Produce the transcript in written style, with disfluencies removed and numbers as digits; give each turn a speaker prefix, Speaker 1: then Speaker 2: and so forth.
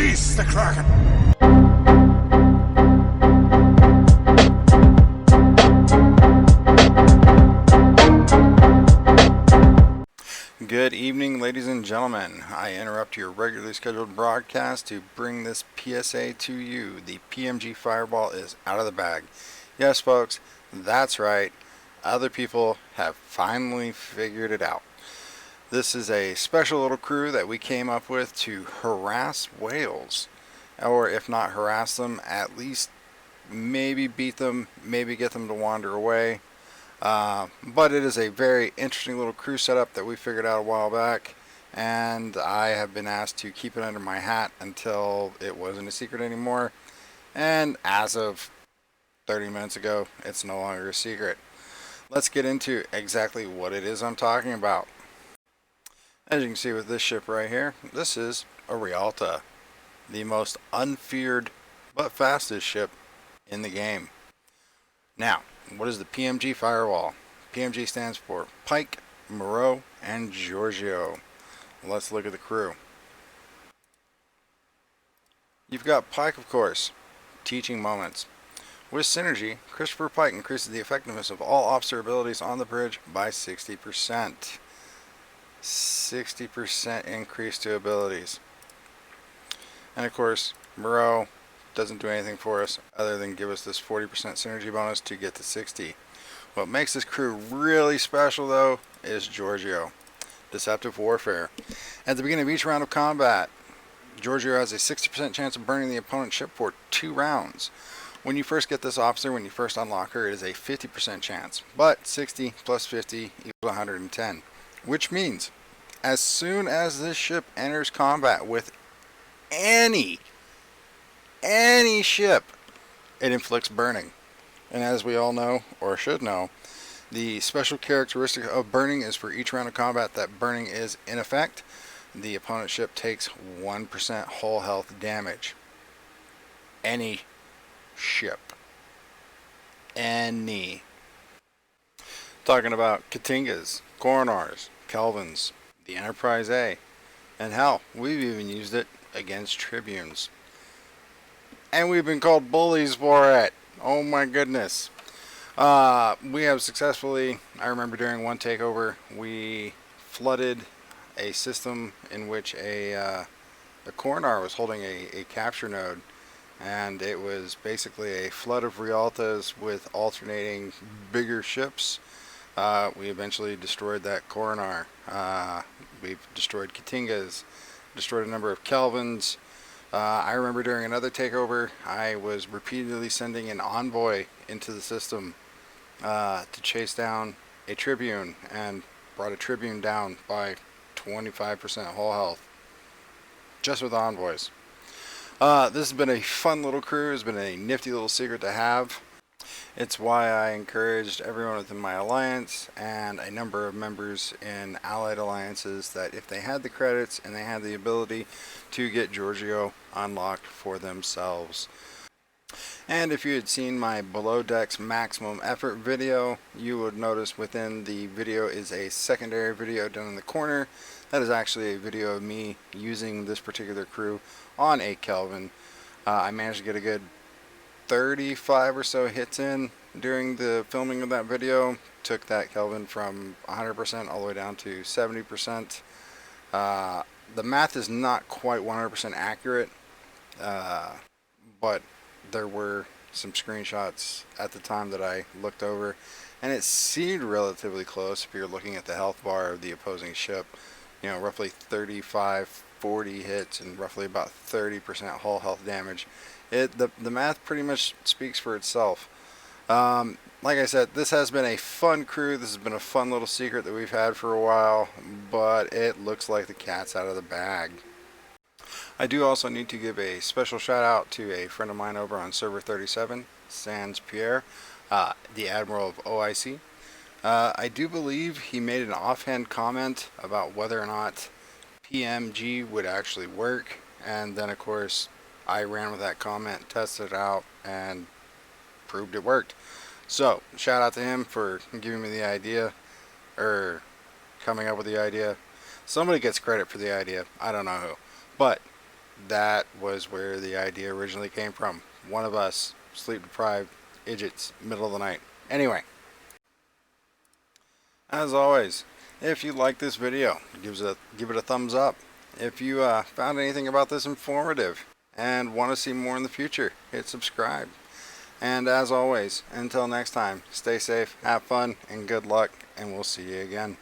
Speaker 1: Release the Kraken!
Speaker 2: Good evening, ladies and gentlemen. I interrupt your regularly scheduled broadcast to bring this PSA to you. The PMG Fireball is out of the bag. Yes, folks, that's right. Other people have finally figured it out. This is a special little crew that we came up with to harass whales. Or if not harass them, at least maybe beat them, maybe get them to wander away. But it is a very interesting little crew setup that we figured out a while back, and I have been asked to keep it under my hat until it wasn't a secret anymore, and as of 30 minutes ago, it's no longer a secret. Let's get into exactly what it is I'm talking about. As you can see with this ship right here, this is a Realta, the most unfeared but fastest ship in the game. Now, what is the PMG Fireball? PMG stands for Pike, Moreau, and Giorgio. Let's look at the crew. You've got Pike, of course, teaching moments. With synergy, Christopher Pike increases the effectiveness of all officer abilities on the bridge by 60%. 60% increase to abilities. And of course, Moreau doesn't do anything for us other than give us this 40% synergy bonus to get to 60. What makes this crew really special though is Giorgio, Deceptive Warfare. At the beginning of each round of combat, Giorgio has a 60% chance of burning the opponent's ship for 2 rounds. When you first get this officer, when you first unlock her, it is a 50% chance, but 60 plus 50 equals 110, which means as soon as this ship enters combat with any ship, it inflicts burning. And as we all know, or should know, the special characteristic of burning is for each round of combat that burning is in effect, the opponent's ship takes 1% whole health damage. Any ship. Any. Talking about Katingas, Coronars, Kelvins, the Enterprise A, and hell, we've even used it against Tribunes. And we've been called bullies for it. Oh my goodness. We have successfully, I remember during one takeover, we flooded a system in which a Coronar was holding a capture node. And it was basically a flood of Realtas with alternating bigger ships. We eventually destroyed that Coronar. We've destroyed Katingas, destroyed a number of Kelvins. I remember during another takeover, I was repeatedly sending an envoy into the system to chase down a Tribune, and brought a Tribune down by 25% whole health, just with envoys. This has been a fun little crew. It's been a nifty little secret to have. It's why I encouraged everyone within my alliance and a number of members in allied alliances that if they had the credits and they had the ability to get Giorgio unlocked for themselves. And if you had seen my below decks maximum effort video, you would notice within the video is a secondary video down in the corner. That is actually a video of me using this particular crew on a Kelvin. I managed to get a good 35 or so hits in during the filming of that video. Took that Kelvin from 100% all the way down to 70%. The math is not quite 100% accurate, but there were some screenshots at the time that I looked over, and it seemed relatively close if you're looking at the health bar of the opposing ship. You know, roughly 35-40 hits and roughly about 30% whole health damage. The math pretty much speaks for itself. Like I said, this has been a fun crew. This has been a fun little secret that we've had for a while, but it looks like the cat's out of the bag. I do also need to give a special shout out to a friend of mine over on server 37, Sans Pierre, the Admiral of OIC. I do believe he made an offhand comment about whether or not PMG would actually work, and then of course I ran with that comment, tested it out, and proved it worked. So shout out to him for giving me the idea, or coming up with the idea. Somebody gets credit for the idea, I don't know who, but That was where the idea originally came from. One of us, sleep deprived idiots, middle of the night. Anyway, as always, if you like this video, give it a thumbs up. If you found anything about this informative and want to see more in the future, hit subscribe. And as always, until next time, stay safe, have fun, and good luck, and we'll see you again.